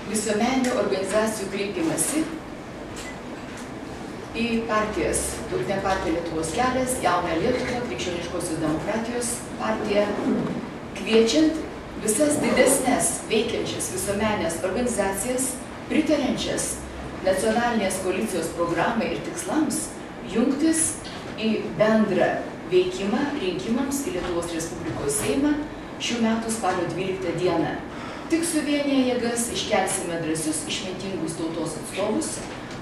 visuomeninių organizacijų kreipimąsi į partijas, tautinę partiją Lietuvos kelias, Jaunąją Lietuvą, Krikščioniškosios demokratijos partiją, kviečiant visas didesnės veikiančias visuomeninės organizacijas, pritariančias nacionalinės koalicijos programai ir tikslams, jungtis į bendrą veikimą rinkimams į Lietuvos Respublikos Seimą šių metų spalio 12 dieną. Tik suvienyje jėgas iškelsime drąsius, išmintingus tautos atstovus,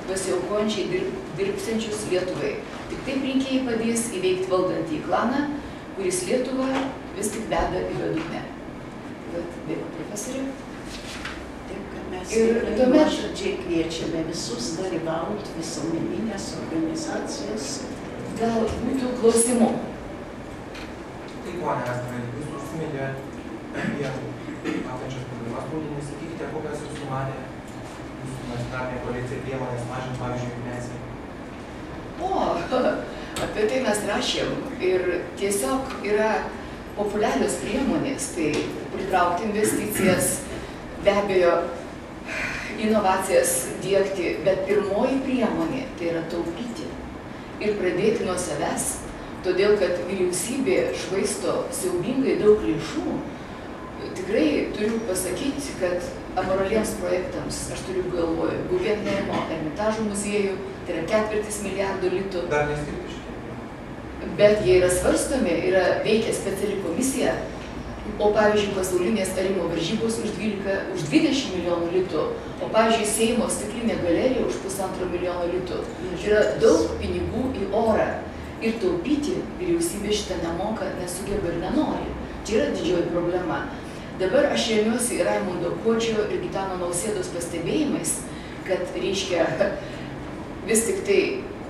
pasiaukojančiai dirbsiančius Lietuvai. Tik taip rinkėjai padės įveikti valdantį klaną, kuris Lietuvą vis tik veda į bedugnę. Dėkui, profesorė. Taip, kad mes tuomet nuoširdžiai kviečiame visus dalyvauti visuomeninės organizacijas. Gal būtų klausimų? Tai, ponia Astra, jūs užsiminėte apie matančias problemas, būtinai sakykite, kokias jūs sumanė jūsų nacionalinė koalicija priemonės mažinti, pavyzdžiui, infliaciją. Apie tai mes rašėm ir tiesiog yra populiarios priemonės, tai pritraukti investicijas, be abejo, inovacijas diegti, bet pirmoji priemonė tai yra taupyti ir pradėti nuo savęs, todėl kad vyriausybė švaisto siaubingai daug lėšų. Tikrai turiu pasakyti, kad amoraliems projektams, aš turiu galvoje, Guggenheimo, Ermitažo muziejų, tai yra 4 milijardų litų. Dar neskirti šitie. Bet jie yra svarstomi, yra veikia speciali komisija, o pavyzdžiui, pasaulinės arimo varžybos už 20 milijonų litų, o pavyzdžiui, Seimo stiklinė galerija už 1,5 milijono litų. Yra daug pinigų į orą ir taupyti vyriausybė šitą nemoka, nesugeba ir nenori. Čia yra didžioji problema. Dabar aš remiuosi Raimundo Kuodžio ir Gitano Nausėdos pastebėjimais, kad reiškia vis tik tai,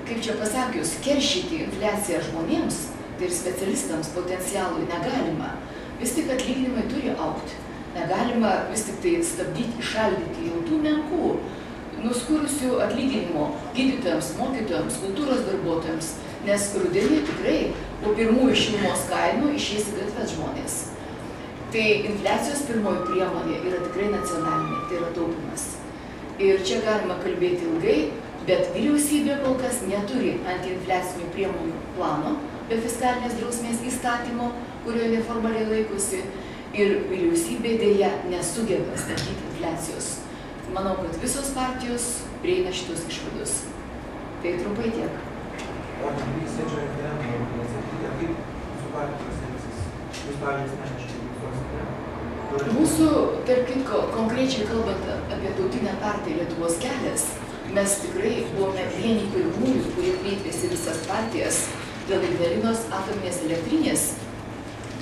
kaip čia pasakius, keršyti infliaciją žmonėms, tai ir specialistams potencialui negalima. Vis tik atlyginimai turi augti. Negalima vis tik tai stabdyti, išaldyti jau tų menkų, nuskurusių atlyginimo gydytojams, mokytojams, kultūros darbuotojams, nes rudenį tikrai po pirmųjų šilumos kainų išeis į gatves žmonės. Tai infliacijos pirmoji priemonė yra tikrai nacionalinė, tai yra taupimas. Ir čia galima kalbėti ilgai, bet vyriausybė kol kas neturi antiinfliacinių priemonių plano be fiskalinės drausmės įstatymo, kurio neformaliai laikosi, ir vyriausybė dėja nesugeba stabdyti infliacijos. Manau, kad visos partijos prieina šitos išvados. Tai trumpai tiek. O vyksiančio referendumo, nesakykite, kaip jūsų partijos elgsis? Jūs, pavyzdžiui, asmeniškai Mūsų, tarp kitko, konkrečiai kalbant apie tautinę partiją Lietuvos kelias, mes tikrai buvome vieni pirmųjų, kurie kreipėsi visas partijas dėl Ignalinos atominės elektrinės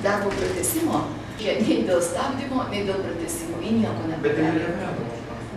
darbo pratęsimo, nei dėl stabdymo, nei dėl pratęsimo, į nieko nepadarė.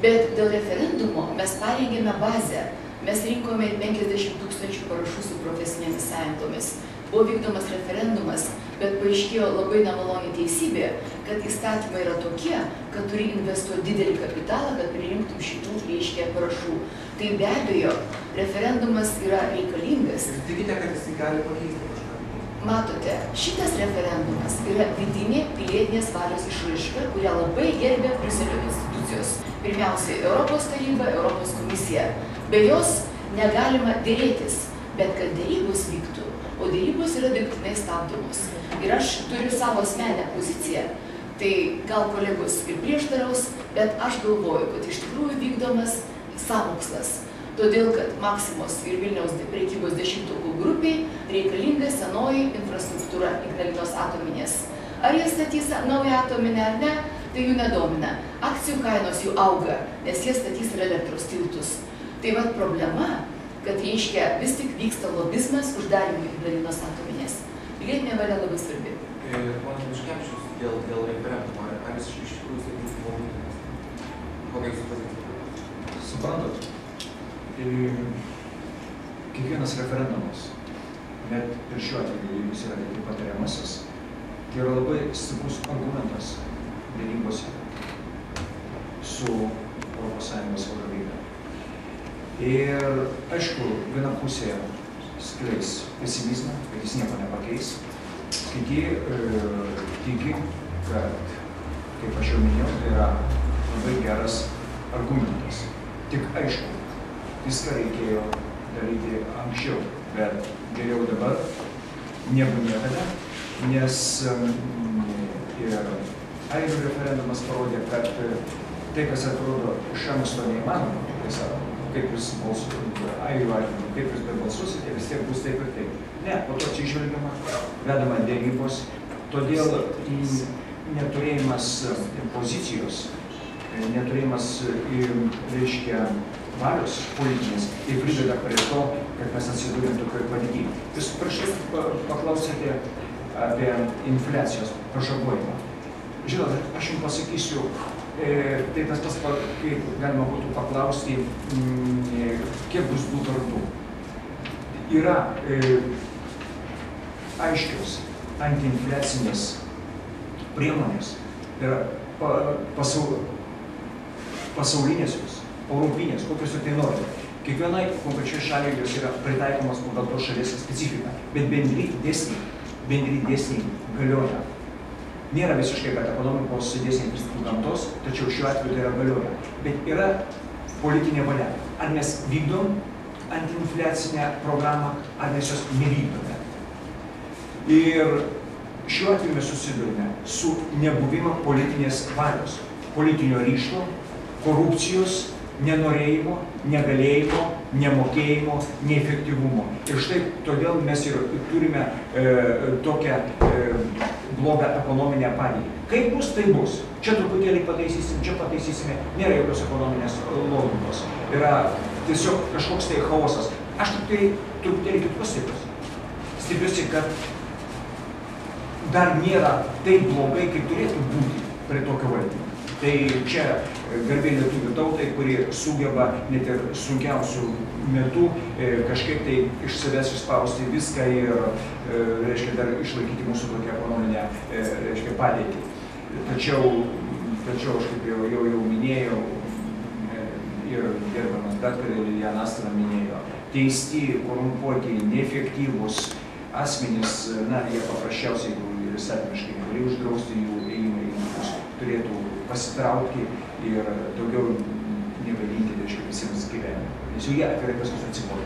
Bet dėl referendumo mes parengėme bazę. Mes rinkome 50 000 parašų su profesinėmis sąjungomis. Buvo vykdomas referendumas, bet paaiškėjo labai nemaloni teisybė, kad įstatymai yra tokie, kad turi investuoti didelį kapitalą, kad pririnktum šitų, reiškia, parašų. Tai be abejo, referendumas yra reikalingas. Jūs tikite, kad jis gali pakeisti kažką? Matote, šitas referendumas yra vidinė pilietinės valios išraiška, kurią labai gerbė Briuselio institucijos. Pirmiausiai, Europos taryba, Europos komisija. Be jos negalima dėrėtis, bet kad dėrybos vyktų, o dėrybos yra dirbtinai stabdomos. Ir aš turiu savo asmenę poziciją, tai gal kolegos ir prieštaraus, bet aš galvoju, kad iš tikrųjų vykdomas sąmokslas. Todėl, kad Maksimos ir Vilniaus prekybos 10-ukų grupiai reikalinga senoji infrastruktūra Ignalinos atominės. Ar jie statys naują atominę ar ne, tai jų nedomina. Akcijų kainos jų auga, nes jie statys ir elektros tiltus. Tai vat problema, kad reiškia vis tik vyksta lobizmas uždarimui Ignalinos atominės. Pilietinė valia labai svarbi. Ponas Miškevičius, dėl referendumo, ar jis iš tikrųjų sakys būtinas? Kokia jūsų pozicija? Suprantat, kiekvienas referendumas, net ir šiuo atveju, jeigu jis yra tik patariamasis, tai yra labai stiprus argumentas derybose su ES vadovybė. Ir, aišku, viena pusė skleis pesimizmą, kad jis nieko nepakeis. Kiti tiki, kad, kaip aš jau minėjau, tai yra labai geras argumentas. Tik aišku, viską reikėjo daryti anksčiau, bet geriau dabar negu niekada, nes ir airių referendumas parodė, kad tai, kas atrodo iš anksto neįmanoma, kaip jūs balsuosite, airių atveju, kaip jūs balsuosite, vis tiek bus taip ir taip. Ne, po to atsižvelgiama, vedama derybos, todėl neturėjimas pozicijos, neturėjimas, reiškia, valios politinės ir prideda prie to, kad mes atsidūrėm tokioje padėtyje. Jūs prašau paklausėte apie infliacijos pažabojimą. Žinote, aš jums pasakysiu, tai tas pats, kaip galima būtų paklausti, kiek bus tų vardų. Yra aiškios antiinfliacinės priemonės, yra pasaulinės jos, europinės, kokios tai nori. Kiekvienai konkrečiai šaliai jos yra pritaikomas pagal tos šalies specifiką, bet bendri dėsniai galioja. Nėra visiškai, kad ekonomikos dėsniai pristatų gamtos, tačiau šiuo atveju tai yra galioja. Bet yra politinė valia. Ar mes vykdom antiinfliacinę programą, ar mes jos nevykdome. Ir šiuo atveju mes susidurime su nebuvimo politinės valios, politinio ryžto, korupcijos, nenorėjimo, negalėjimo, nemokėjimo, neefektyvumo. Ir štai todėl mes ir turime tokią blogą ekonominę padėtį. Kaip bus, tai bus. Čia truputėlį pataisysim, čia pataisysime. Nėra jokios ekonominės logikos. Yra tiesiog kažkoks tai chaosas. Aš tik tai truputėlį kitus stipriuosi. Stipriuosi, kad dar nėra taip blogai, kaip turėtų būti prie tokio valdymo. Tai čia garbė lietuvių tautai, kuri sugeba net ir sunkiausių metų kažkaip tai iš savęs išspausti viską ir, reiškia, dar išlaikyti mūsų tokią ekonominę, reiškia, padėtį. Tačiau aš kaip jau minėjau, ir gerbiamas daktarė Liliana Astra minėjo, teisti, korumpuoti, neefektyvūs asmenys, na, jie paprasčiausiai, jeigu ir įstatymiškai negali uždrausti jų ėjimą į rinkimus, turėtų pasitraukti ir daugiau negadinti, reiškia, visiems gyvenimą. Nes jau jie atvirai paskui atsibodo.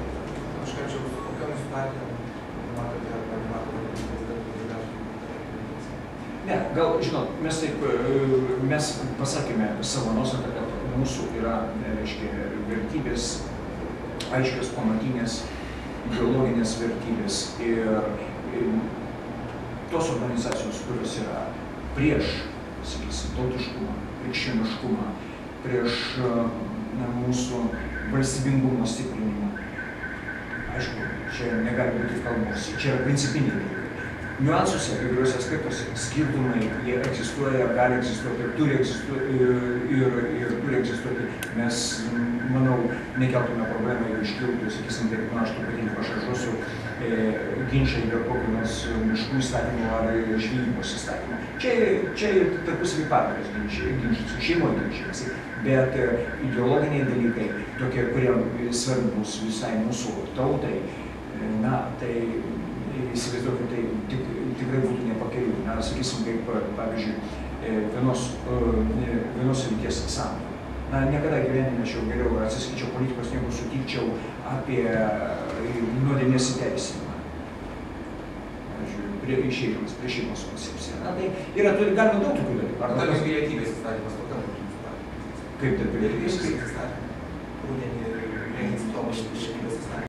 Aš karčiau, kokiamis partijomis matote, ar matote prezidentų? Ne, gal, žinot, mes pasakėme savo nuostatą, kad mūsų yra, reiškia, vertybės, aiškios pamatinės, ideologinės vertybės ir tos organizacijos, kurios yra prieš, sakysim, tautiškumą, krikščioniškumą, prieš mūsų valstybingumo stiprinimą. Aišku, čia negali būti kalbos, čia yra principiniai dalykai. Niuansuose, įvairiuose aspektuose, skirtumai, jie egzistuoja, gali egzistuoti, turi egzistuoti. Mes, manau, nekeltume problemą, jeigu iškiltų, sakysim, taip, aš truputėlį pašaržuosiu, ginčai dėl kokio nors miškų įstatymų ar žvejybos įstatymų. Čia ir tarpusavy partijos ginčysi, šeimoje ginčysi, bet ideologiniai dalykai, tokie, kurie svarbus visai mūsų tautai, na, tai įsivaizduokit, tai tikrai būtų nepakelių. Na, sakysim, kaip, pavyzdžiui, vienos lyties santuoka. Na, niekada gyvenime aš jau geriau atsiskaičiau politikos, negu sutikčiau apie nuodėmės įteisinimą. Pavyzdžiui, prie šeimos koncepciją. Na, tai yra, galima daug tokių dalykų. Ar tarp pilietybės įstatymas, kokia būtų įstatymą? Kaip tarp pilietybės įstatymą? Rudenį rengėsi tobulinti pilietybės įstatymą.